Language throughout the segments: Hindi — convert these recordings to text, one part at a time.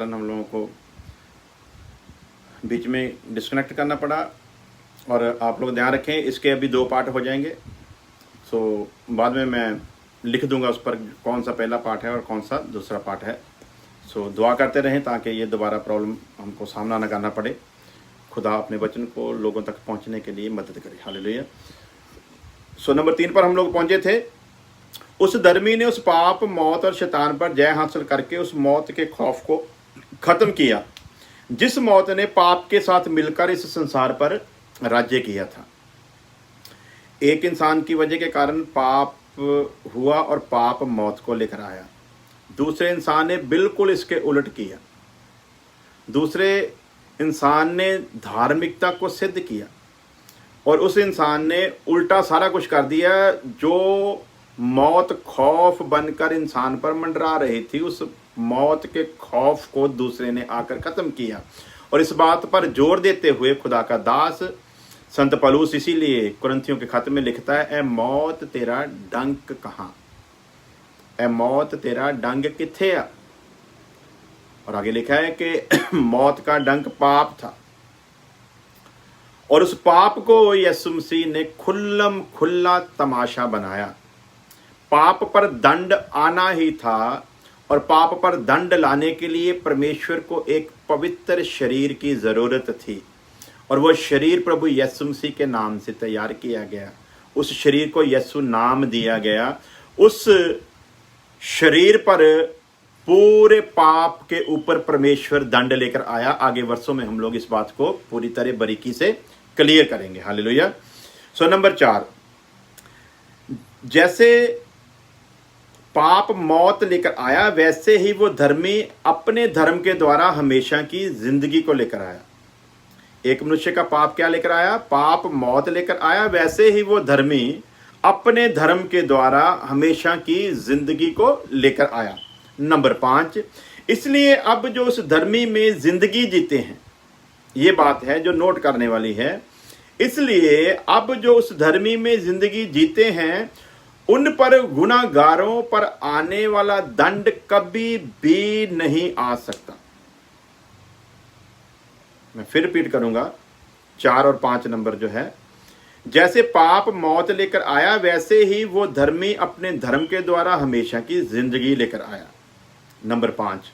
हम लोगों को बीच में डिस्कनेक्ट करना पड़ा। और आप लोग ध्यान रखें, इसके अभी 2 पार्ट हो जाएंगे। सो बाद में मैं लिख दूंगा उस पर कौन सा पहला पार्ट है और कौन सा दूसरा पार्ट है। सो दुआ करते रहें ताकि ये दोबारा प्रॉब्लम हमको सामना न करना पड़े। खुदा अपने वचन को लोगों तक पहुंचने के लिए मदद करे। हालेलुया। सो नंबर 3 पर हम लोग पहुंचे थे। उस धर्मी ने उस पाप, मौत और शैतान पर जय हासिल करके उस मौत के खौफ को खत्म किया जिस मौत ने पाप के साथ मिलकर इस संसार पर राज्य किया था। एक इंसान की वजह के कारण पाप हुआ और पाप मौत को लेकर आया। दूसरे इंसान ने बिल्कुल इसके उलट किया। दूसरे इंसान ने धार्मिकता को सिद्ध किया और उस इंसान ने उल्टा सारा कुछ कर दिया। जो मौत खौफ बनकर इंसान पर मंडरा रही थी, उस मौत के खौफ को दूसरे ने आकर खत्म किया। और इस बात पर जोर देते हुए खुदा का दास संत पौलुस इसीलिए कुरिन्थियों के खत में लिखता है, ए मौत तेरा डंक कहाँ, ए मौत तेरा डंक किथे आ। और आगे लिखा है कि मौत का डंक पाप था और उस पाप को यीशु मसीह ने खुल्लम खुल्ला तमाशा बनाया। पाप पर दंड आना ही था और पाप पर दंड लाने के लिए परमेश्वर को एक पवित्र शरीर की जरूरत थी और वह शरीर प्रभु यीशु मसीह के नाम से तैयार किया गया। उस शरीर को यीशु नाम दिया गया। उस शरीर पर पूरे पाप के ऊपर परमेश्वर दंड लेकर आया। आगे वर्षों में हम लोग इस बात को पूरी तरह बारीकी से क्लियर करेंगे। हालेलुया। सो नंबर 4, जैसे पाप मौत लेकर आया वैसे ही वो धर्मी अपने धर्म के द्वारा हमेशा की जिंदगी को लेकर आया। एक मनुष्य का पाप क्या लेकर आया? पाप मौत लेकर आया। वैसे ही वो धर्मी अपने धर्म के द्वारा हमेशा की जिंदगी को लेकर आया। नंबर 5, इसलिए अब जो उस धर्मी में जिंदगी जीते हैं, ये बात है जो नोट करने वाली है। इसलिए अब जो उस धर्मी में जिंदगी जीते हैं उन पर गुनाहगारों पर आने वाला दंड कभी भी नहीं आ सकता। मैं फिर रिपीट करूंगा, 4 और 5 नंबर जो है, जैसे पाप मौत लेकर आया वैसे ही वो धर्मी अपने धर्म के द्वारा हमेशा की जिंदगी लेकर आया। नंबर 5,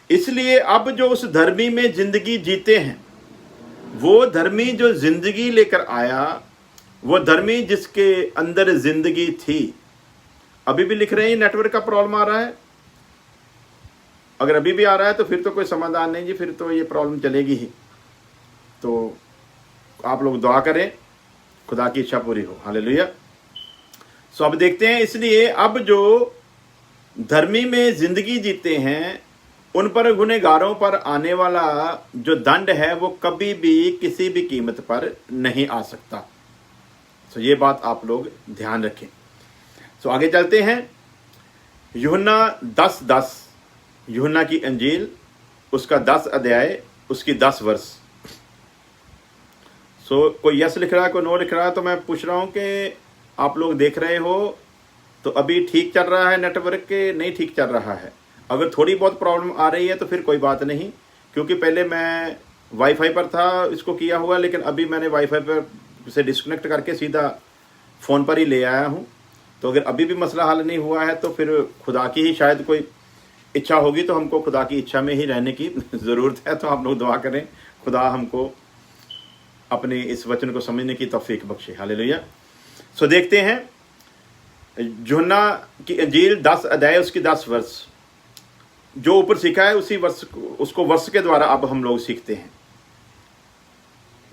इसलिए अब जो उस धर्मी में जिंदगी जीते हैं, वो धर्मी जो जिंदगी लेकर आया, वो धर्मी जिसके अंदर जिंदगी थी। अभी भी लिख रहे हैं नेटवर्क का प्रॉब्लम आ रहा है? अगर अभी भी आ रहा है तो फिर तो कोई समाधान नहीं जी, फिर तो ये प्रॉब्लम चलेगी ही। तो आप लोग दुआ करें खुदा की इच्छा पूरी हो। हालेलुया। सो अब देखते हैं, इसलिए अब जो धर्मी में जिंदगी जीते हैं उन पर गुनहगारों पर आने वाला जो दंड है वो कभी भी किसी भी कीमत पर नहीं आ सकता। तो ये बात आप लोग ध्यान रखें। तो आगे चलते हैं। यूहन्ना 10:10, यूहन्ना की अंजील उसका 10 अध्याय उसकी 10 वर्ष। सो कोई यस लिख रहा है, कोई नो लिख रहा है। तो मैं पूछ रहा हूं कि आप लोग देख रहे हो तो अभी ठीक चल रहा है नेटवर्क के नहीं ठीक चल रहा है? अगर थोड़ी बहुत प्रॉब्लम आ रही है तो फिर कोई बात नहीं, क्योंकि पहले मैं वाईफाई पर था इसको किया हुआ, लेकिन अभी मैंने वाईफाई पर से डिस्कनेक्ट करके सीधा फ़ोन पर ही ले आया हूं। तो अगर अभी भी मसला हल नहीं हुआ है तो फिर खुदा की ही शायद कोई इच्छा होगी, तो हमको खुदा की इच्छा में ही रहने की ज़रूरत है। तो आप लोग दुआ करें खुदा हमको अपने इस वचन को समझने की तौफीक बख्शे। हालेलुया। सो देखते हैं यूहन्ना की अंजील 10 अध्याय उसकी 10 वर्ष। जो ऊपर सीखा है उसी वर्ष उसको वर्ष के द्वारा अब हम लोग सीखते हैं।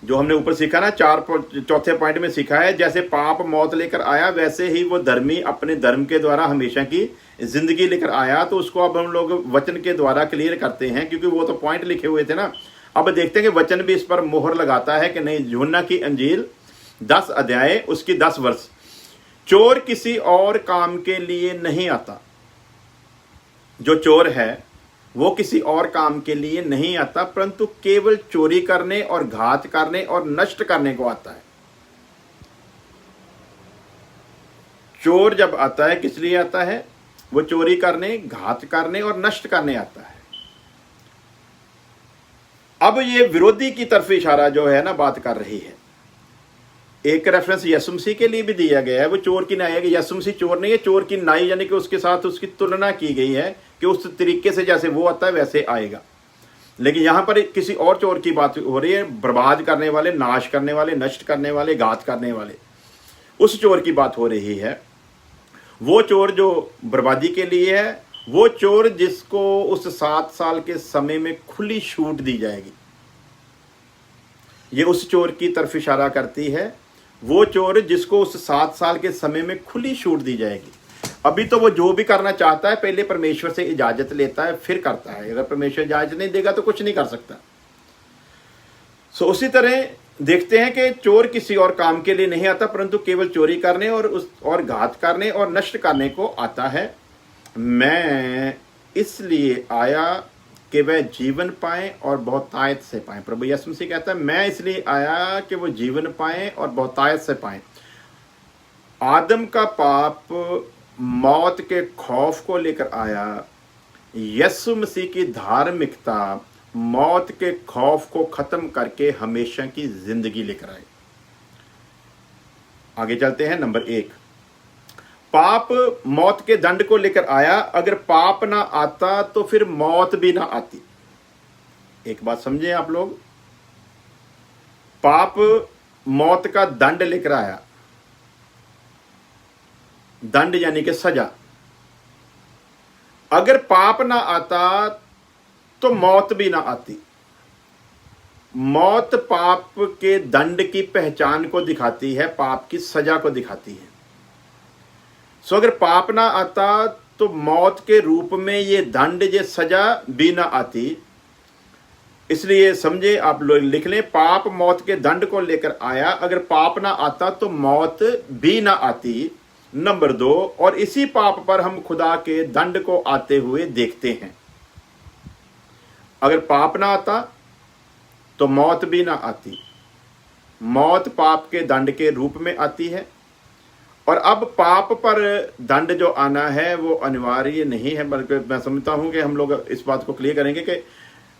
जो हमने ऊपर सीखा ना, चौथे पॉइंट में सीखा है, जैसे पाप मौत लेकर आया वैसे ही वो धर्मी अपने धर्म के द्वारा हमेशा की जिंदगी लेकर आया। तो उसको अब हम लोग वचन के द्वारा क्लियर करते हैं, क्योंकि वो तो पॉइंट लिखे हुए थे ना। अब देखते हैं कि वचन भी इस पर मोहर लगाता है कि नहीं। यूहन्ना की अंजील 10 अध्याय उसकी 10 वर्ष। चोर किसी और काम के लिए नहीं आता। जो चोर है वो किसी और काम के लिए नहीं आता, परंतु केवल चोरी करने और घात करने और नष्ट करने को आता है। चोर जब आता है किस लिए आता है? वो चोरी करने, घात करने और नष्ट करने आता है। अब ये विरोधी की तरफ इशारा जो है ना बात कर रही है। एक रेफरेंस यीशु मसीह के लिए भी दिया गया है, वो चोर की नाई है कि यीशु मसीह चोर नहीं है, चोर की नाई, यानी कि उसके साथ उसकी तुलना की गई है कि उस तरीके से जैसे वो आता है वैसे आएगा। लेकिन यहां पर किसी और चोर की बात हो रही है, बर्बाद करने वाले, नाश करने वाले, नष्ट करने वाले, घात करने वाले, उस चोर की बात हो रही है। वो चोर जो बर्बादी के लिए है, वो चोर जिसको उस 7 साल के समय में खुली छूट दी जाएगी, ये उस चोर की तरफ इशारा करती है। वो चोर जिसको उस 7 साल के समय में खुली छूट दी जाएगी। अभी तो वो जो भी करना चाहता है पहले परमेश्वर से इजाजत लेता है, फिर करता है। अगर परमेश्वर इजाजत नहीं देगा तो कुछ नहीं कर सकता। सो उसी तरह देखते हैं कि चोर किसी और काम के लिए नहीं आता, परंतु केवल चोरी करने और घात करने और नष्ट करने को आता है। मैं इसलिए आया कि वह जीवन पाएं और बहुतायत से पाएं। प्रभु यीशु मसीह कहता है, मैं इसलिए आया कि वो जीवन पाएं और बहुतायत से पाएं। आदम का पाप मौत के खौफ को लेकर आया, यीशु मसीह की धार्मिकता मौत के खौफ को खत्म करके हमेशा की जिंदगी लेकर आए। आगे चलते हैं। नंबर 1, पाप मौत के दंड को लेकर आया। अगर पाप ना आता तो फिर मौत भी ना आती। एक बात समझे आप लोग, पाप मौत का दंड लेकर आया। दंड यानी कि सजा। अगर पाप ना आता तो मौत भी ना आती। मौत पाप के दंड की पहचान को दिखाती है, पाप की सजा को दिखाती है। सो अगर पाप ना आता तो मौत के रूप में ये दंड, ये सजा भी ना आती। इसलिए समझे, आप लोग लिख लें, पाप मौत के दंड को लेकर आया। अगर पाप ना आता तो मौत भी ना आती। नंबर 2, और इसी पाप पर हम खुदा के दंड को आते हुए देखते हैं। अगर पाप ना आता तो मौत भी ना आती। मौत पाप के दंड के रूप में आती है। और अब पाप पर दंड जो आना है वो अनिवार्य नहीं है, बल्कि मैं समझता हूं कि हम लोग इस बात को क्लियर करेंगे कि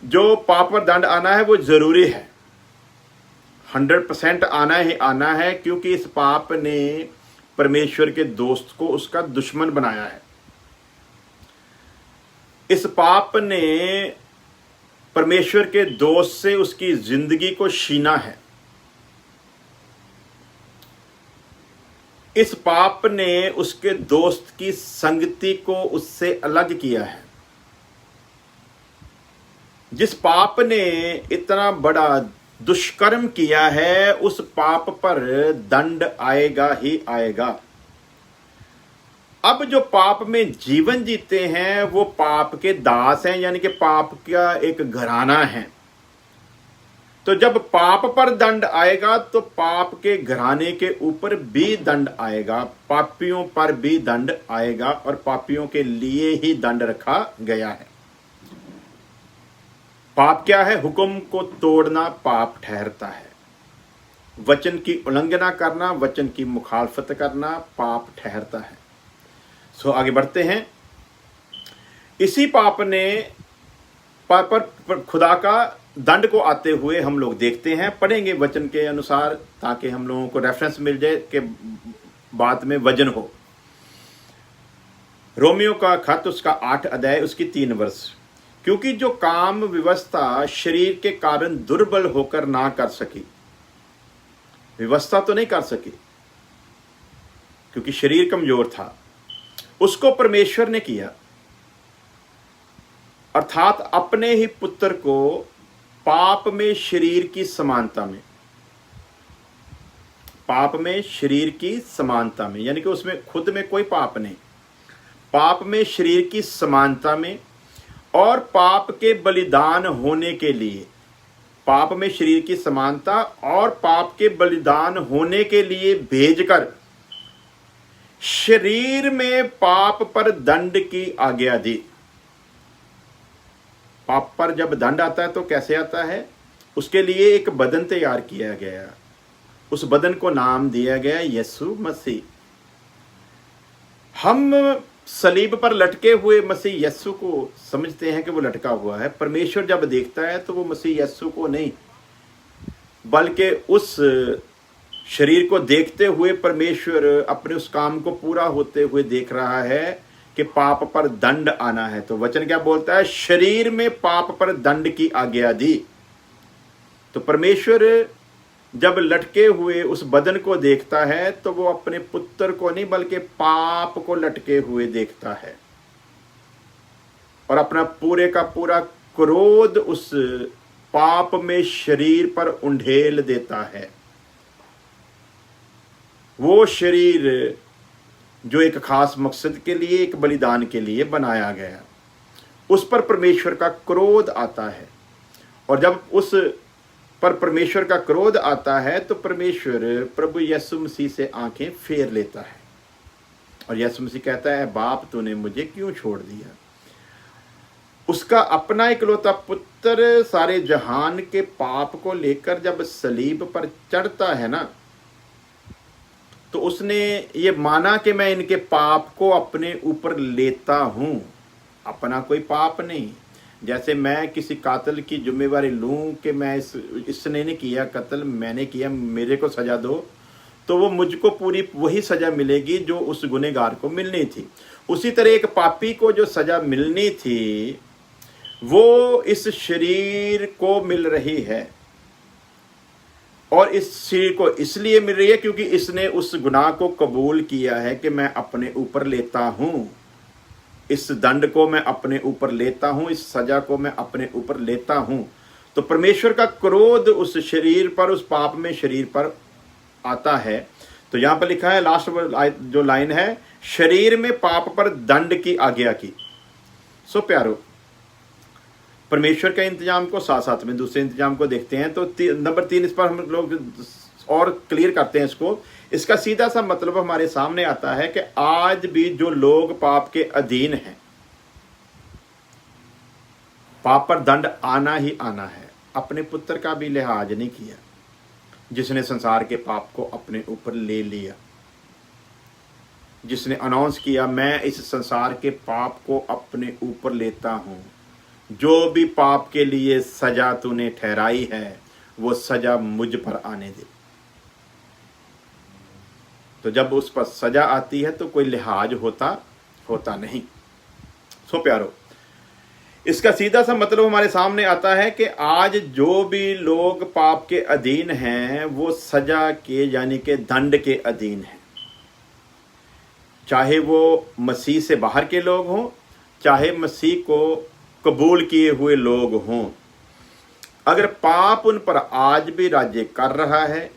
जो पाप पर दंड आना है वो जरूरी है, 100% आना ही आना है, क्योंकि इस पाप ने परमेश्वर के दोस्त को उसका दुश्मन बनाया है। इस पाप ने परमेश्वर के दोस्त से उसकी जिंदगी को छीना है। इस पाप ने उसके दोस्त की संगति को उससे अलग किया है। जिस पाप ने इतना बड़ा दुष्कर्म किया है, उस पाप पर दंड आएगा ही आएगा। अब जो पाप में जीवन जीते हैं वो पाप के दास हैं, यानी कि पाप का एक घराना है। तो जब पाप पर दंड आएगा तो पाप के घराने के ऊपर भी दंड आएगा, पापियों पर भी दंड आएगा, और पापियों के लिए ही दंड रखा गया है। पाप क्या है? हुक्म को तोड़ना पाप ठहरता है। वचन की उल्लंघना करना, वचन की मुखालफत करना पाप ठहरता है। सो आगे बढ़ते हैं। इसी पाप ने पाप पर खुदा का दंड को आते हुए हम लोग देखते हैं। पढ़ेंगे वचन के अनुसार ताकि हम लोगों को रेफरेंस मिल जाए कि बात में वजन हो। रोमियो का खत उसका 8 अध्याय उसकी 3 वर्ष। क्योंकि जो काम व्यवस्था शरीर के कारण दुर्बल होकर ना कर सकी, व्यवस्था तो नहीं कर सकी क्योंकि शरीर कमजोर था, उसको परमेश्वर ने किया, अर्थात अपने ही पुत्र को पाप में शरीर की समानता में, पाप में शरीर की समानता में, यानी कि उसमें खुद में कोई पाप नहीं, पाप में शरीर की समानता में और पाप के बलिदान होने के लिए, पाप में शरीर की समानता और पाप के बलिदान होने के लिए भेजकर शरीर में पाप पर दंड की आज्ञा दी। पाप पर जब दंड आता है तो कैसे आता है? उसके लिए एक बदन तैयार किया गया, उस बदन को नाम दिया गया यीशु मसीह। हम सलीब पर लटके हुए मसीह यस्सु को समझते हैं कि वो लटका हुआ है। परमेश्वर जब देखता है तो वो मसीह यस्सु को नहीं, बल्कि उस शरीर को देखते हुए परमेश्वर अपने उस काम को पूरा होते हुए देख रहा है कि पाप पर दंड आना है। तो वचन क्या बोलता है? शरीर में पाप पर दंड की आज्ञा दी। तो परमेश्वर जब लटके हुए उस बदन को देखता है तो वो अपने पुत्र को नहीं बल्कि पाप को लटके हुए देखता है और अपना पूरे का पूरा क्रोध उस पाप में शरीर पर उंडेल देता है। वो शरीर जो एक खास मकसद के लिए, एक बलिदान के लिए बनाया गया, उस पर परमेश्वर का क्रोध आता है। और जब उस पर परमेश्वर का क्रोध आता है तो परमेश्वर प्रभु यीशु मसीह से आंखें फेर लेता है और यीशु मसीह कहता है, बाप तूने मुझे क्यों छोड़ दिया? उसका अपना इकलौता पुत्र सारे जहान के पाप को लेकर जब सलीब पर चढ़ता है ना, तो उसने ये माना कि मैं इनके पाप को अपने ऊपर लेता हूं, अपना कोई पाप नहीं। जैसे मैं किसी कातिल की जिम्मेवारी लूं कि मैं इसने नहीं किया कत्ल, मैंने किया, मेरे को सजा दो, तो वो मुझको पूरी वही सजा मिलेगी जो उस गुनहगार को मिलनी थी। उसी तरह एक पापी को जो सजा मिलनी थी वो इस शरीर को मिल रही है, और इस शरीर को इसलिए मिल रही है क्योंकि इसने उस गुनाह को कबूल किया है कि मैं अपने ऊपर लेता हूं, इस दंड को मैं अपने ऊपर लेता हूं, इस सजा को मैं अपने ऊपर लेता हूं। तो परमेश्वर का क्रोध उस शरीर पर, उस पाप में शरीर पर आता है। तो यहां पर लिखा है, लास्ट जो लाइन है, शरीर में पाप पर दंड की आज्ञा की। सो प्यारो, परमेश्वर के इंतजाम को साथ साथ में दूसरे इंतजाम को देखते हैं। तो नंबर 3 इस पर हम लोग और क्लियर करते हैं इसको। इसका सीधा सा मतलब हमारे सामने आता है कि आज भी जो लोग पाप के अधीन हैं, पाप पर दंड आना ही आना है, अपने पुत्र का भी लिहाज नहीं किया जिसने संसार के पाप को अपने ऊपर ले लिया, जिसने अनाउंस किया, मैं इस संसार के पाप को अपने ऊपर लेता हूं, जो भी पाप के लिए सजा तूने ठहराई है वो सजा मुझ पर आने दे। तो जब उस पर सजा आती है तो कोई लिहाज होता नहीं। सो प्यारो, इसका सीधा सा मतलब हमारे सामने आता है कि आज जो भी लोग पाप के अधीन हैं वो सजा के यानी के दंड के अधीन हैं, चाहे वो मसीह से बाहर के लोग हों, चाहे मसीह को कबूल किए हुए लोग हों। अगर पाप उन पर आज भी राज्य कर रहा है,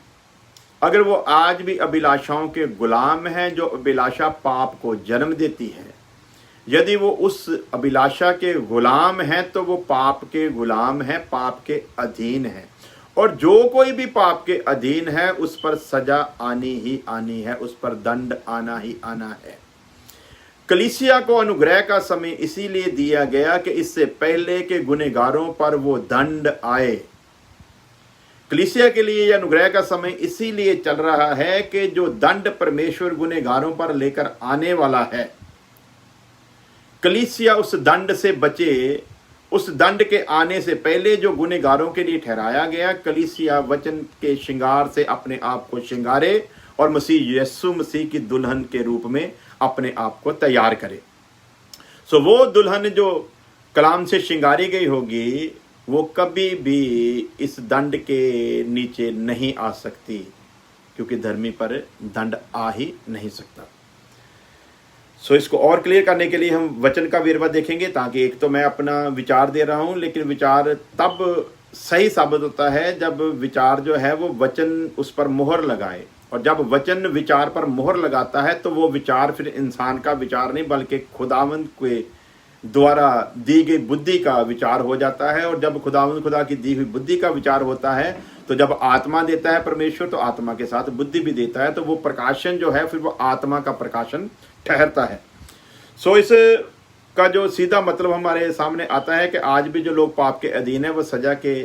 अगर वो आज भी अभिलाषाओं के गुलाम हैं, जो अभिलाषा पाप को जन्म देती है, यदि वो उस अभिलाषा के गुलाम हैं तो वो पाप के गुलाम हैं, पाप के अधीन हैं। और जो कोई भी पाप के अधीन है उस पर सजा आनी ही आनी है, उस पर दंड आना ही आना है। कलीसिया को अनुग्रह का समय इसीलिए दिया गया कि इससे पहले के गुनहगारों पर वो दंड आए। कलीसिया के लिए यह अनुग्रह का समय इसीलिए चल रहा है कि जो दंड परमेश्वर गुनहगारों पर लेकर आने वाला है, कलीसिया उस दंड से बचे। उस दंड के आने से पहले जो गुनहगारों के लिए ठहराया गया, कलीसिया वचन के श्रृंगार से अपने आप को श्रृंगारे और मसीह यीशु मसीह की दुल्हन के रूप में अपने आप को तैयार करे। सो वो दुल्हन जो कलाम से श्रृंगारी गई होगी वो कभी भी इस दंड के नीचे नहीं आ सकती, क्योंकि धर्मी पर दंड आ ही नहीं सकता। सो इसको और क्लियर करने के लिए हम वचन का वेरवा देखेंगे, ताकि एक तो मैं अपना विचार दे रहा हूं, लेकिन विचार तब सही साबित होता है जब विचार जो है वो वचन उस पर मोहर लगाए। और जब वचन विचार पर मोहर लगाता है तो वो विचार फिर इंसान का विचार नहीं बल्कि खुदावंद के द्वारा दी गई बुद्धि का विचार हो जाता है। और जब खुदा की दी हुई बुद्धि का विचार होता है तो जब आत्मा देता है परमेश्वर, तो आत्मा के साथ बुद्धि भी देता है, तो वो प्रकाशन जो है फिर वो आत्मा का प्रकाशन ठहरता है। सो इस का जो सीधा मतलब हमारे सामने आता है कि आज भी जो लोग पाप के अधीन है वो सजा के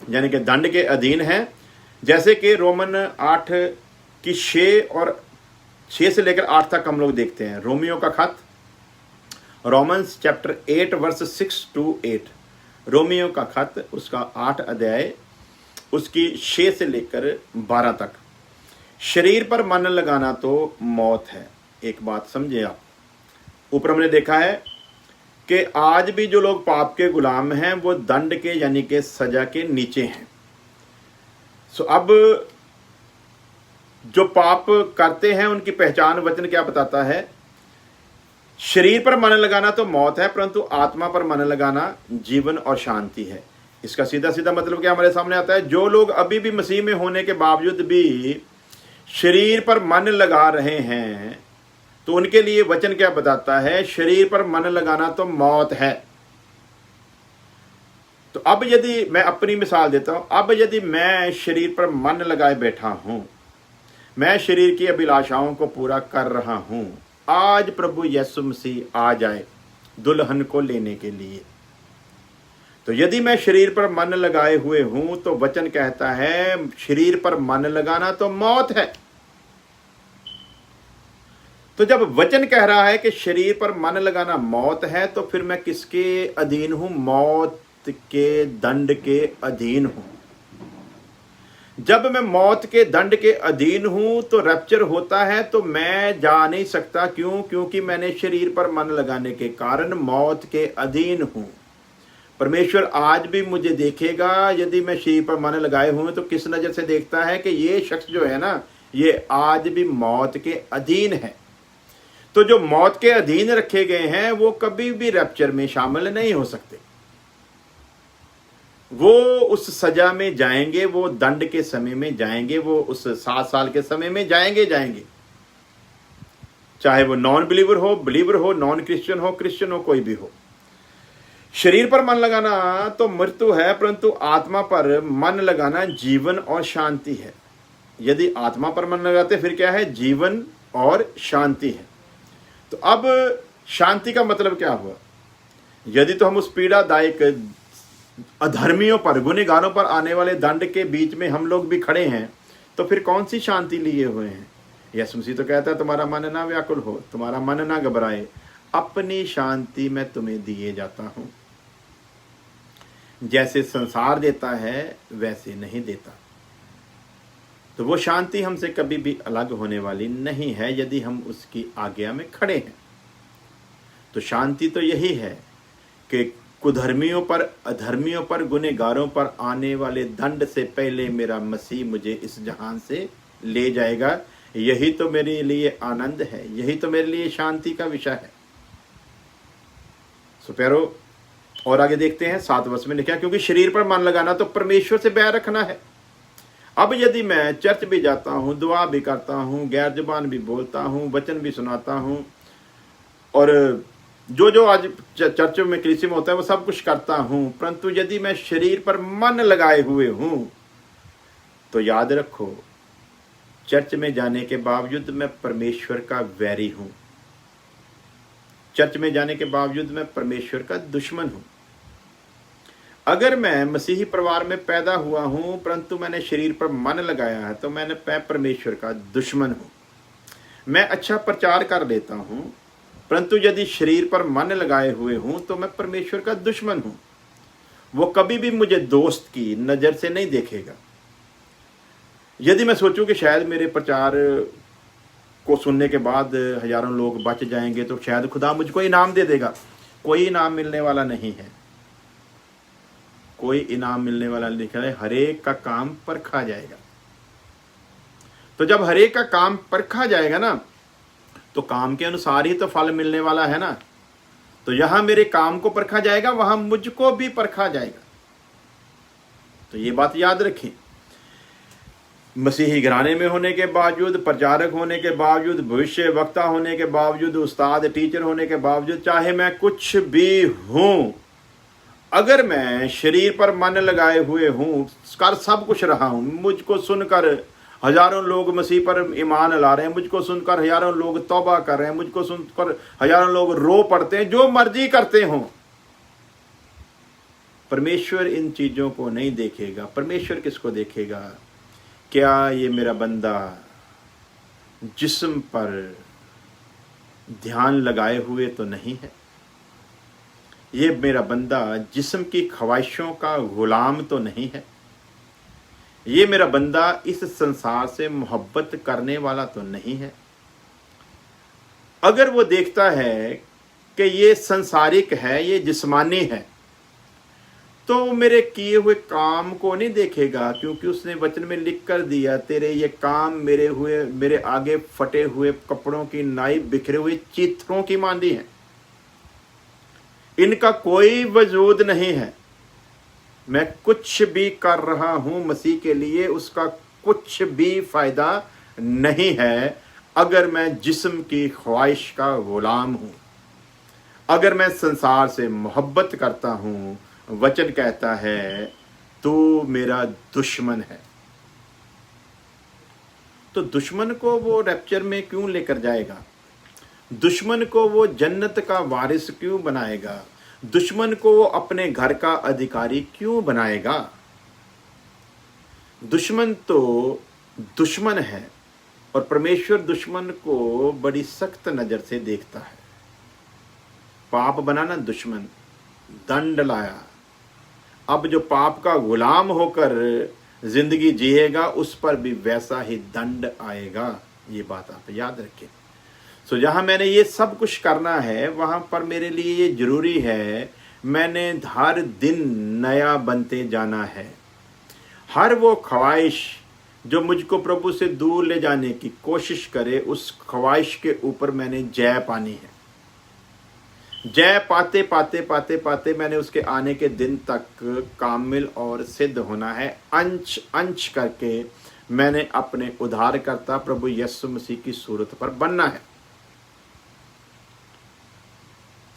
यानी कि दंड के अधीन है। जैसे कि रोमन 8 की 6 और 6 से लेकर 8 तक हम लोग देखते हैं। रोमियो का खत रोमन्स चैप्टर 8 वर्स 6 to 8, रोमियो का खत उसका 8 अध्याय उसकी 6 से लेकर 12 तक। शरीर पर मन लगाना तो मौत है। एक बात समझे आप, ऊपर हमने देखा है कि आज भी जो लोग पाप के गुलाम हैं वो दंड के यानी कि सजा के नीचे हैं। सो अब जो पाप करते हैं उनकी पहचान वचन क्या बताता है? शरीर पर मन लगाना तो मौत है, परंतु आत्मा पर मन लगाना जीवन और शांति है। इसका सीधा सीधा मतलब क्या हमारे सामने आता है? जो लोग अभी भी मसीह में होने के बावजूद भी शरीर पर मन लगा रहे हैं तो उनके लिए वचन क्या बताता है? शरीर पर मन लगाना तो मौत है। तो अब यदि मैं अपनी मिसाल देता हूं, अब यदि मैं शरीर पर मन लगाए बैठा हूं, मैं शरीर की अभिलाषाओं को पूरा कर रहा हूं, आज प्रभु यीशु मसीह आ जाए दुल्हन को लेने के लिए, तो यदि मैं शरीर पर मन लगाए हुए हूं तो वचन कहता है शरीर पर मन लगाना तो मौत है। तो जब वचन कह रहा है कि शरीर पर मन लगाना मौत है, तो फिर मैं किसके अधीन हूं? मौत के दंड के अधीन हूं। जब मैं मौत के दंड के अधीन हूं तो रैप्चर होता है तो मैं जा नहीं सकता। क्यों? क्योंकि मैंने शरीर पर मन लगाने के कारण मौत के अधीन हूं। परमेश्वर आज भी मुझे देखेगा यदि मैं शरीर पर मन लगाए हुए तो किस नजर से देखता है कि ये शख्स जो है ना, ये आज भी मौत के अधीन है। तो जो मौत के अधीन रखे गए हैं वो कभी भी रैप्चर में शामिल नहीं हो सकते। वो उस सजा में जाएंगे, वो दंड के समय में जाएंगे, वो उस 7 साल के समय में जाएंगे, चाहे वो नॉन बिलीवर हो, बिलीवर हो, नॉन क्रिश्चियन हो, क्रिश्चियन हो, कोई भी हो। शरीर पर मन लगाना तो मृत्यु है, परंतु आत्मा पर मन लगाना जीवन और शांति है। यदि आत्मा पर मन लगाते फिर क्या है? जीवन और शांति है। तो अब शांति का मतलब क्या हुआ? यदि तो हम उस पीड़ादायक अधर्मियों पर, गुनहगारों पर आने वाले दंड के बीच में हम लोग भी खड़े हैं, तो फिर कौन सी शांति लिए हुए हैं? यीशु मसीह तो कहता है तुम्हारा मन ना व्याकुल हो, तुम्हारा मन ना घबराए, अपनी शांति मैं तुम्हें दिए जाता हूं। जैसे संसार देता है वैसे नहीं देता। तो वो शांति हमसे कभी भी अलग होने वाली नहीं है यदि हम उसकी आज्ञा में खड़े हैं। तो शांति तो यही है कि कुधर्मियों पर, अधर्मियों पर, गुनहगारों पर आने वाले दंड से पहले मेरा मसीह मुझे इस जहान से ले जाएगा। यही तो मेरे लिए आनंद है, यही तो मेरे लिए शांति का विषय है। सो प्यारो, और आगे देखते हैं 7 वर्ष में लिखा, क्योंकि शरीर पर मन लगाना तो परमेश्वर से बैर रखना है। अब यदि मैं चर्च भी जाता हूं, दुआ भी करता हूं, गैर जुबान भी बोलता हूं, वचन भी सुनाता हूं, और जो आज चर्चों में कलीसिया में होता है वो सब कुछ करता हूं, परंतु यदि मैं शरीर पर मन लगाए हुए हूं तो याद रखो, चर्च में जाने के बावजूद मैं परमेश्वर का वैरी हूं। चर्च में जाने के बावजूद मैं परमेश्वर का दुश्मन हूं। अगर मैं मसीही परिवार में पैदा हुआ हूं परंतु मैंने शरीर पर मन लगाया है तो मैं परमेश्वर का दुश्मन हूं। मैं अच्छा प्रचार कर लेता हूं परंतु यदि शरीर पर मन लगाए हुए हूं तो मैं परमेश्वर का दुश्मन हूं। वो कभी भी मुझे दोस्त की नजर से नहीं देखेगा। यदि मैं सोचूं कि शायद मेरे प्रचार को सुनने के बाद हजारों लोग बच जाएंगे तो शायद खुदा मुझको इनाम दे देगा, कोई इनाम मिलने वाला नहीं है। कोई इनाम मिलने वाला लिखा है, हरेक का काम परखा जाएगा। तो जब हरेक का काम परखा जाएगा ना, तो काम के अनुसार ही तो फल मिलने वाला है ना। तो यहां मेरे काम को परखा जाएगा, वहां मुझको भी परखा जाएगा। तो ये बात याद रखें। मसीही घराने में होने के बावजूद, प्रचारक होने के बावजूद, भविष्य वक्ता होने के बावजूद, उस्ताद टीचर होने के बावजूद, चाहे मैं कुछ भी हूं, अगर मैं शरीर पर मन लगाए हुए हूं, कर सब कुछ रहा हूं, मुझको सुनकर हजारों लोग मसीह पर ईमान ला रहे हैं, मुझको सुनकर हजारों लोग तौबा कर रहे हैं, मुझको सुनकर हजारों लोग रो पड़ते हैं, जो मर्जी करते हों, परमेश्वर इन चीजों को नहीं देखेगा। परमेश्वर किसको देखेगा? क्या ये मेरा बंदा जिस्म पर ध्यान लगाए हुए तो नहीं है? ये मेरा बंदा जिस्म की ख्वाहिशों का गुलाम तो नहीं है, ये मेरा बंदा इस संसार से मोहब्बत करने वाला तो नहीं है। अगर वो देखता है कि ये संसारिक है, ये जिस्मानी है, तो वो मेरे किए हुए काम को नहीं देखेगा, क्योंकि उसने वचन में लिख कर दिया, तेरे ये काम मेरे आगे फटे हुए कपड़ों की नाई, बिखरे हुए चित्रों की मांदी है, इनका कोई वजूद नहीं है। मैं कुछ भी कर रहा हूं मसीह के लिए, उसका कुछ भी फायदा नहीं है अगर मैं जिस्म की ख्वाहिश का गुलाम हूं। अगर मैं संसार से मोहब्बत करता हूं, वचन कहता है तू मेरा दुश्मन है। तो दुश्मन को वो रैप्चर में क्यों लेकर जाएगा? दुश्मन को वो जन्नत का वारिस क्यों बनाएगा? दुश्मन को वो अपने घर का अधिकारी क्यों बनाएगा? दुश्मन तो दुश्मन है, और परमेश्वर दुश्मन को बड़ी सख्त नजर से देखता है। पाप बनाना दुश्मन, दंड लाया। अब जो पाप का गुलाम होकर जिंदगी जिएगा उस पर भी वैसा ही दंड आएगा। ये बात आप याद रखें। सो जहां मैंने ये सब कुछ करना है, वहां पर मेरे लिए ये जरूरी है, मैंने हर दिन नया बनते जाना है। हर वो ख्वाहिश जो मुझको प्रभु से दूर ले जाने की कोशिश करे, उस ख्वाहिश के ऊपर मैंने जय पानी है। जय पाते पाते पाते पाते मैंने उसके आने के दिन तक कामिल और सिद्ध होना है। अंश अंश करके मैंने अपने उद्धारकर्ता प्रभु यीशु मसीह की सूरत पर बनना है।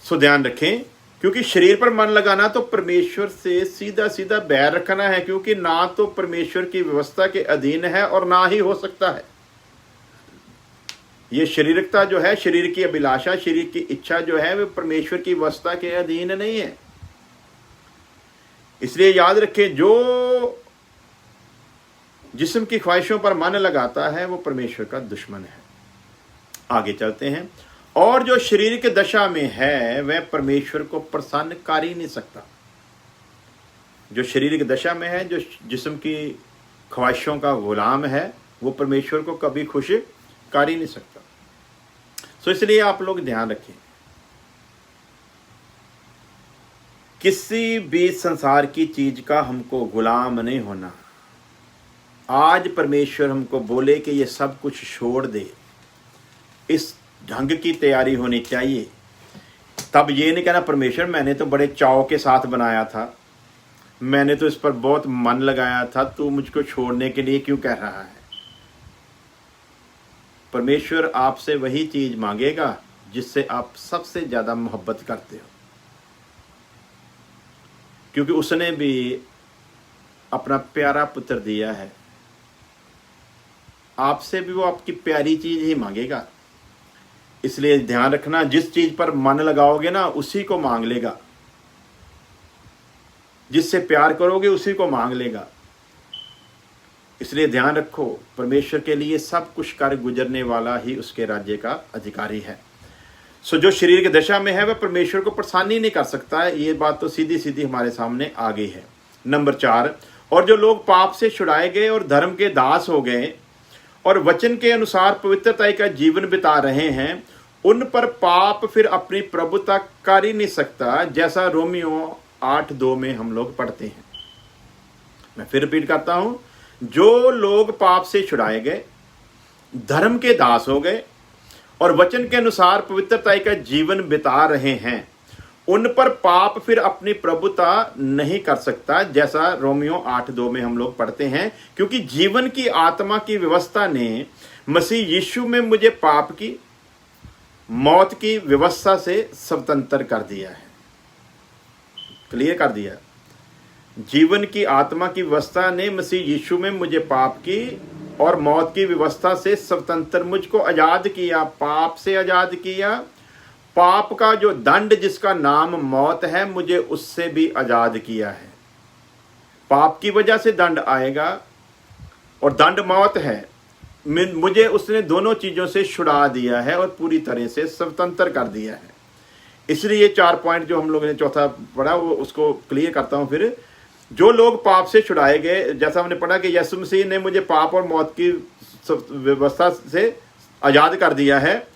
सो ध्यान रखें, क्योंकि शरीर पर मन लगाना तो परमेश्वर से सीधा सीधा बैर रखना है, क्योंकि ना तो परमेश्वर की व्यवस्था के अधीन है और ना ही हो सकता है। ये शारीरिकता जो है, शरीर की अभिलाषा, शरीर की इच्छा जो है, वो परमेश्वर की व्यवस्था के अधीन नहीं है। इसलिए याद रखें, जो जिस्म की ख्वाहिशों पर मन लगाता है वो परमेश्वर का दुश्मन है। आगे चलते हैं। और जो शरीर के दशा में है वह परमेश्वर को प्रसन्न कर ही नहीं सकता। जो शरीर की दशा में है, जो जिस्म की ख्वाहिशों का गुलाम है, वो परमेश्वर को कभी खुश कर ही नहीं सकता। सो इसलिए आप लोग ध्यान रखें, किसी भी संसार की चीज का हमको गुलाम नहीं होना। आज परमेश्वर हमको बोले कि ये सब कुछ छोड़ दे, इस ढंग की तैयारी होनी चाहिए। तब ये नहीं कहना परमेश्वर मैंने तो बड़े चाव के साथ बनाया था, मैंने तो इस पर बहुत मन लगाया था, तू मुझको छोड़ने के लिए क्यों कह रहा है? परमेश्वर आपसे वही चीज मांगेगा जिससे आप सबसे ज्यादा मोहब्बत करते हो, क्योंकि उसने भी अपना प्यारा पुत्र दिया है। आपसे भी वो आपकी प्यारी चीज ही मांगेगा। इसलिए ध्यान रखना, जिस चीज पर मन लगाओगे ना उसी को मांग लेगा, जिससे प्यार करोगे उसी को मांग लेगा। इसलिए ध्यान रखो, परमेश्वर के लिए सब कुछ कर गुजरने वाला ही उसके राज्य का अधिकारी है। सो जो शरीर की दशा में है वह परमेश्वर को प्रसन्न ही नहीं कर सकता है। ये बात तो सीधी सीधी हमारे सामने आ गई है। नंबर 4, और जो लोग पाप से छुड़ाए गए और धर्म के दास हो गए और वचन के अनुसार पवित्रता का जीवन बिता रहे हैं, उन पर पाप फिर अपनी प्रभुता कर ही नहीं सकता, जैसा रोमियो 8:2 में हम लोग पढ़ते हैं। मैं फिर रिपीट करता हूं, जो लोग पाप से छुड़ाए गए, धर्म के दास हो गए और वचन के अनुसार पवित्रता का जीवन बिता रहे हैं, उन पर पाप फिर अपनी प्रभुता नहीं कर सकता, जैसा रोमियो 8:2 में हम लोग पढ़ते हैं। क्योंकि जीवन की आत्मा की व्यवस्था ने मसीह यीशु में मुझे पाप की, मौत की व्यवस्था से स्वतंत्र कर दिया है। क्लियर कर दिया। जीवन की आत्मा की व्यवस्था ने मसीह यीशु में मुझे पाप की और मौत की व्यवस्था से स्वतंत्र, मुझको आजाद किया, पाप से आजाद किया। पाप का जो दंड जिसका नाम मौत है, मुझे उससे भी आजाद किया है। पाप की वजह से दंड आएगा और दंड मौत है, मुझे उसने दोनों चीजों से छुड़ा दिया है और पूरी तरह से स्वतंत्र कर दिया है। इसलिए ये 4 पॉइंट जो हम लोगों ने चौथा पढ़ा वो उसको क्लियर करता हूं। फिर जो लोग पाप से छुड़ाए गए, जैसा हमने पढ़ा कि यीशु मसीह ने मुझे पाप और मौत की व्यवस्था से आजाद कर दिया है।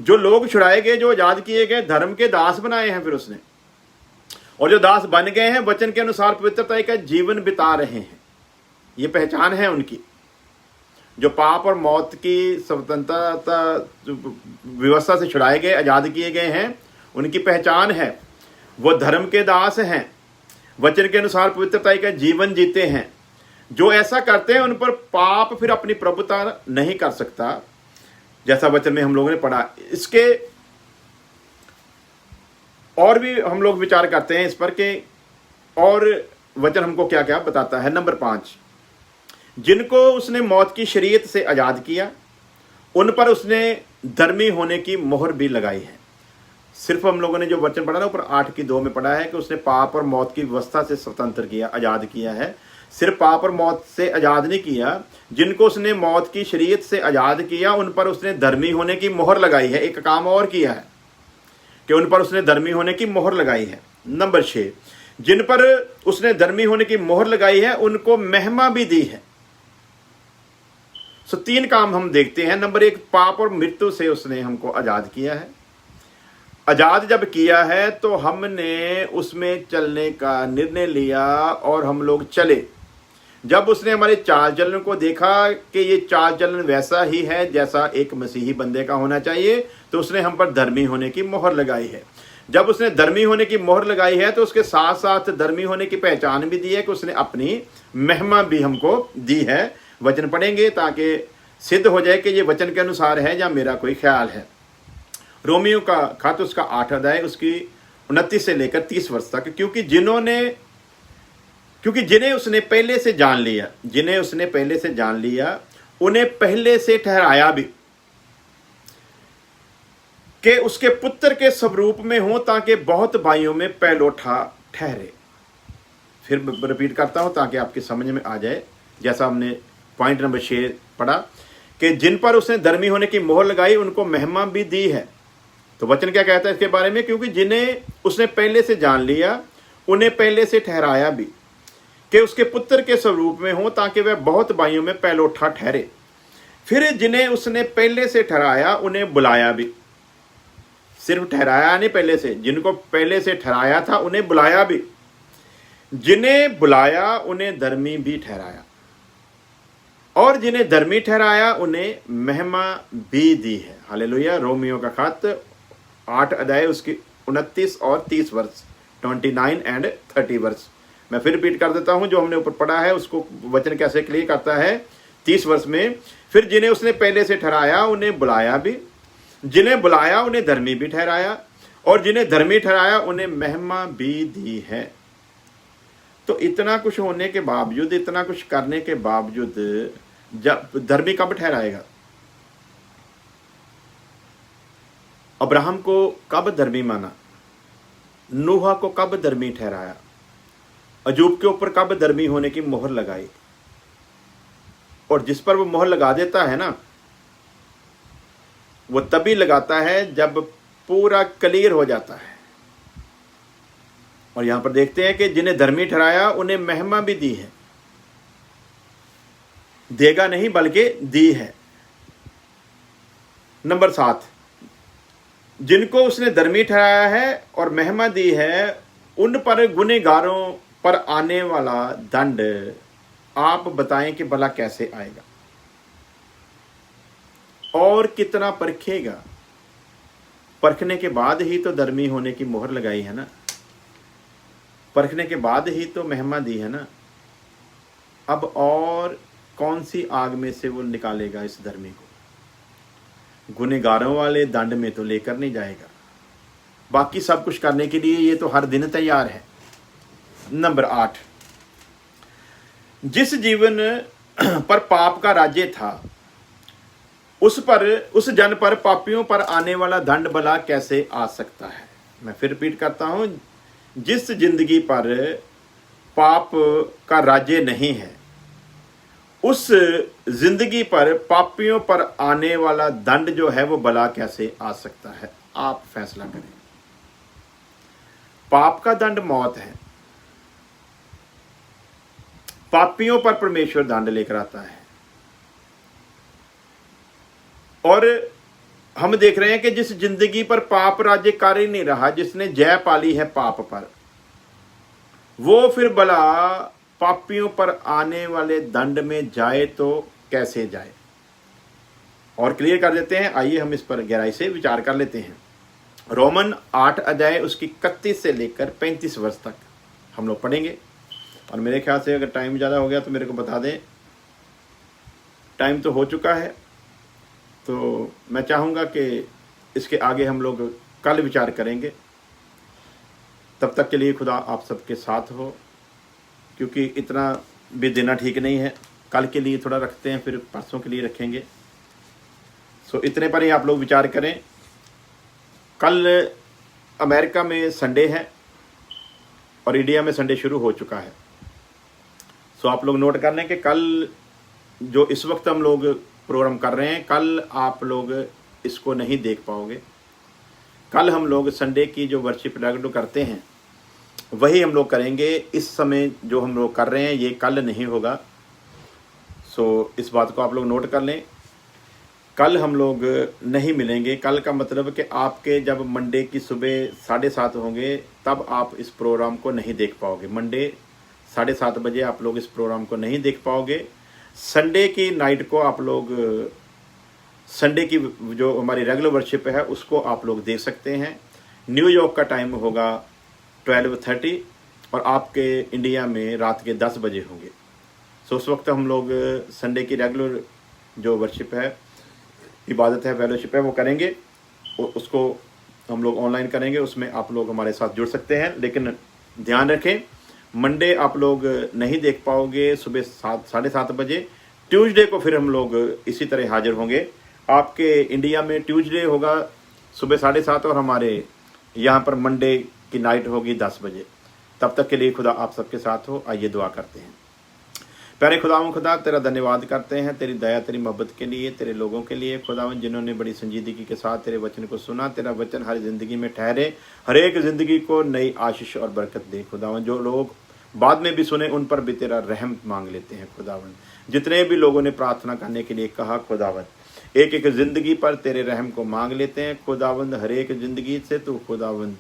जो लोग छुड़ाए गए, जो आजाद किए गए, धर्म के दास बनाए हैं फिर उसने, और जो दास बन गए हैं वचन के अनुसार पवित्रता का जीवन बिता रहे हैं। ये पहचान है उनकी। जो पाप और मौत की स्वतंत्रता व्यवस्था से छुड़ाए गए, आजाद किए गए हैं, उनकी पहचान है वो धर्म के दास हैं, वचन के अनुसार पवित्रता का जीवन जीते हैं। जो ऐसा करते हैं उन पर पाप फिर अपनी प्रभुता नहीं कर सकता, जैसा वचन में हम लोगों ने पढ़ा। इसके और भी हम लोग विचार करते हैं इस पर कि और वचन हमको क्या क्या बताता है। नंबर 5, जिनको उसने मौत की शरीयत से आजाद किया उन पर उसने धर्मी होने की मोहर भी लगाई है। सिर्फ हम लोगों ने जो वचन पढ़ा ना ऊपर 8:2 में पढ़ा है कि उसने पाप और मौत की व्यवस्था से स्वतंत्र किया, आजाद किया है। सिर्फ पाप और मौत से आजाद नहीं किया, जिनको उसने मौत की शरीयत से आजाद किया उन पर उसने धर्मी होने की मोहर लगाई है। एक काम और किया है कि उन पर उसने धर्मी होने की मोहर लगाई है। नंबर 6, जिन पर उसने धर्मी होने की मोहर लगाई है उनको महिमा भी दी है। 3 काम हम देखते हैं। नंबर 1, पाप और मृत्यु से उसने हमको आजाद किया है। आजाद जब किया है तो हमने उसमें चलने का निर्णय लिया और हम लोग चले। जब उसने हमारे चाल चलन को देखा कि ये चाल चलन वैसा ही है जैसा एक मसीही बंदे का होना चाहिए, तो उसने हम पर धर्मी होने की मोहर लगाई है। जब उसने धर्मी होने की मोहर लगाई है तो उसके साथ साथ धर्मी होने की पहचान भी दी है कि उसने अपनी महिमा भी हमको दी है। वचन पढ़ेंगे ताकि सिद्ध हो जाए कि ये वचन के अनुसार है या मेरा कोई ख्याल है। रोमियो का खत उसका 8 अध्याय उसकी 29 से लेकर 30 वर्ष तक। क्योंकि जिन्हें उसने पहले से जान लिया, उन्हें पहले से ठहराया भी कि उसके पुत्र के स्वरूप में हो, ताकि बहुत भाइयों में पहलोठा ठहरे। फिर रिपीट करता हूं ताकि आपकी समझ में आ जाए। जैसा हमने पॉइंट नंबर 6 पढ़ा कि जिन पर उसने धर्मी होने की मोहर लगाई उनको महिमा भी दी है। तो वचन क्या कहता है इसके बारे में? क्योंकि जिन्हें उसने पहले से जान लिया उन्हें पहले से ठहराया भी कि उसके पुत्र के स्वरूप में हो, ताकि वह बहुत भाइयों में पहलोठा ठहरे। फिर जिन्हें उसने पहले से ठहराया उन्हें बुलाया भी। सिर्फ ठहराया नहीं, पहले से, जिनको पहले से ठहराया था उन्हें बुलाया भी। जिन्हें बुलाया उन्हें धर्मी भी ठहराया, और जिन्हें धर्मी ठहराया उन्हें महिमा भी दी है। हालेलुया। रोमियो का खत 8 अध्याय उसकी 29 और 30 वर्ष, 29 एंड 30 वर्ष। मैं फिर रिपीट कर देता हूं जो हमने ऊपर पढ़ा है उसको। वचन कैसे क्लियर करता है 30 वर्ष में। फिर जिन्हें उसने पहले से ठहराया उन्हें बुलाया भी, जिन्हें बुलाया उन्हें धर्मी भी ठहराया, और जिन्हें धर्मी ठहराया उन्हें महिमा भी दी है। तो इतना कुछ होने के बावजूद, इतना कुछ करने के बावजूद जब धर्मी कब ठहराएगा? अब्राहम को कब धर्मी माना? नूह को कब धर्मी ठहराया? अजूब के ऊपर कब धर्मी होने की मोहर लगाई? और जिस पर वो मोहर लगा देता है ना, वो तभी लगाता है जब पूरा क्लियर हो जाता है। और यहां पर देखते हैं कि जिन्हें धर्मी ठहराया उन्हें महिमा भी दी है। देगा नहीं बल्कि दी है। नंबर 7, जिनको उसने धर्मी ठहराया है और महिमा दी है उन पर गुनहगारों पर आने वाला दंड आप बताएं कि भला कैसे आएगा और कितना परखेगा? परखने के बाद ही तो धर्मी होने की मोहर लगाई है ना, परखने के बाद ही तो महिमा दी है ना। अब और कौन सी आग में से वो निकालेगा इस धर्मी को? गुनहगारों वाले दंड में तो लेकर नहीं जाएगा। बाकी सब कुछ करने के लिए ये तो हर दिन तैयार है। नंबर 8, जिस जीवन पर पाप का राज्य था उस जन पर पापियों पर आने वाला दंड भला कैसे आ सकता है? मैं फिर रिपीट करता हूं, जिस जिंदगी पर पाप का राज्य नहीं है उस जिंदगी पर पापियों पर आने वाला दंड जो है वो भला कैसे आ सकता है? आप फैसला करें। पाप का दंड मौत है। पापियों पर परमेश्वर दंड लेकर आता है। और हम देख रहे हैं कि जिस जिंदगी पर पाप राज्य कर ही नहीं रहा, जिसने जय पाली है पाप पर, वो फिर भला पापियों पर आने वाले दंड में जाए तो कैसे जाए। और क्लियर कर देते हैं, आइए हम इस पर गहराई से विचार कर लेते हैं। रोमन 8 अध्याय उसकी 31 से लेकर 35 वर्ष तक हम लोग पढ़ेंगे। और मेरे ख्याल से अगर टाइम ज़्यादा हो गया तो मेरे को बता दें। टाइम तो हो चुका है, तो मैं चाहूँगा कि इसके आगे हम लोग कल विचार करेंगे। तब तक के लिए खुदा आप सबके साथ हो, क्योंकि इतना भी देना ठीक नहीं है। कल के लिए थोड़ा रखते हैं, फिर परसों के लिए रखेंगे। सो इतने पर ही आप लोग विचार करें। कल अमेरिका में संडे है और इंडिया में संडे शुरू हो चुका है। सो आप लोग नोट कर लें कि कल जो इस वक्त हम लोग प्रोग्राम कर रहे हैं, कल आप लोग इसको नहीं देख पाओगे। कल हम लोग संडे की जो वर्शिप रेगुलर करते हैं वही हम लोग करेंगे। इस समय जो हम लोग कर रहे हैं ये कल नहीं होगा। सो इस बात को आप लोग नोट कर लें। कल हम लोग नहीं मिलेंगे। कल का मतलब कि आपके जब मंडे की सुबह 7:30 होंगे तब आप इस प्रोग्राम को नहीं देख पाओगे। मंडे 7:30 बजे आप लोग इस प्रोग्राम को नहीं देख पाओगे। संडे की नाइट को आप लोग, संडे की जो हमारी रेगुलर वर्शिप है उसको आप लोग देख सकते हैं। न्यूयॉर्क का टाइम होगा 12:30 और आपके इंडिया में रात के 10 बजे होंगे। सो उस वक्त हम लोग संडे की रेगुलर जो वर्शिप है, इबादत है, फेलोशिप है, वो करेंगे। उसको हम लोग ऑनलाइन करेंगे, उसमें आप लोग हमारे साथ जुड़ सकते हैं। लेकिन ध्यान रखें, मंडे आप लोग नहीं देख पाओगे सुबह 7:30 बजे। ट्यूसडे को फिर हम लोग इसी तरह हाजिर होंगे। आपके इंडिया में ट्यूसडे होगा सुबह 7:30 और हमारे यहाँ पर मंडे की नाइट होगी 10 बजे। तब तक के लिए खुदा आप सबके साथ हो। आइए दुआ करते हैं। प्यारे खुदावन, खुदा तेरा धन्यवाद करते हैं तेरी दया तेरी मोहब्बत के लिए, तेरे लोगों के लिए खुदावन जिन्होंने बड़ी संजीदगी के साथ तेरे वचन को सुना। तेरा वचन हर जिंदगी में ठहरे, हर एक जिंदगी को नई आशीष और बरकत दे खुदावन। जो लोग बाद में भी सुने उन पर भी तेरा रहम मांग लेते हैं खुदावन। जितने भी लोगों ने प्रार्थना करने के लिए कहा खुदावन, एक एक जिंदगी पर तेरे रहम को मांग लेते हैं खुदावंद। हर एक जिंदगी से तू खुदावंद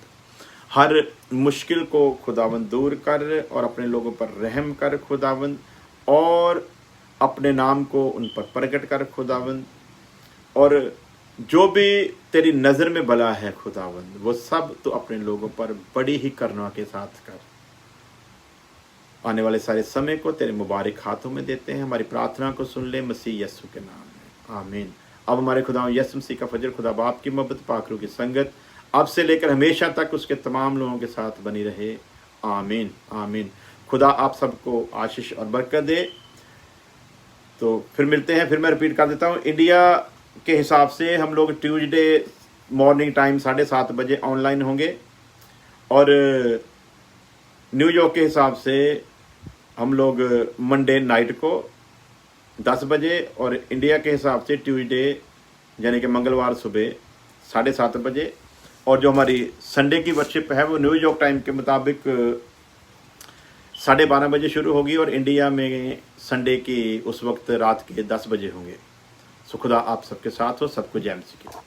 हर मुश्किल को खुदावंद दूर कर और अपने लोगों पर रहम कर खुदावंद, और अपने नाम को उन पर प्रकट कर खुदावंद। और जो भी तेरी नज़र में भला है खुदावंद, वो सब तो अपने लोगों पर बड़ी ही करुणा के साथ कर। आने वाले सारे समय को तेरे मुबारक हाथों में देते हैं। हमारी प्रार्थना को सुन ले मसीह यीशु के नाम में, आमीन। अब हमारे खुदा यीशु मसीह का फजर, खुदा बाप की मोहब्बत, पाक रूह की संगत अब से लेकर हमेशा तक उसके तमाम लोगों के साथ बनी रहे, आमीन आमीन। खुदा आप सबको आशीष और बरकत दे। तो फिर मिलते हैं। फिर मैं रिपीट कर देता हूँ, इंडिया के हिसाब से हम लोग ट्यूसडे मॉर्निंग टाइम 7:30 बजे ऑनलाइन होंगे, और न्यूयॉर्क के हिसाब से हम लोग मंडे नाइट को 10 बजे, और इंडिया के हिसाब से ट्यूसडे यानी कि मंगलवार सुबह 7:30 बजे। और जो हमारी संडे की वर्शिप है वो न्यूयॉर्क टाइम के मुताबिक 12:30 बजे शुरू होगी, और इंडिया में संडे की उस वक्त रात के 10 बजे होंगे। सो खुदा आप सबके साथ हो। सबको जय मसीह की।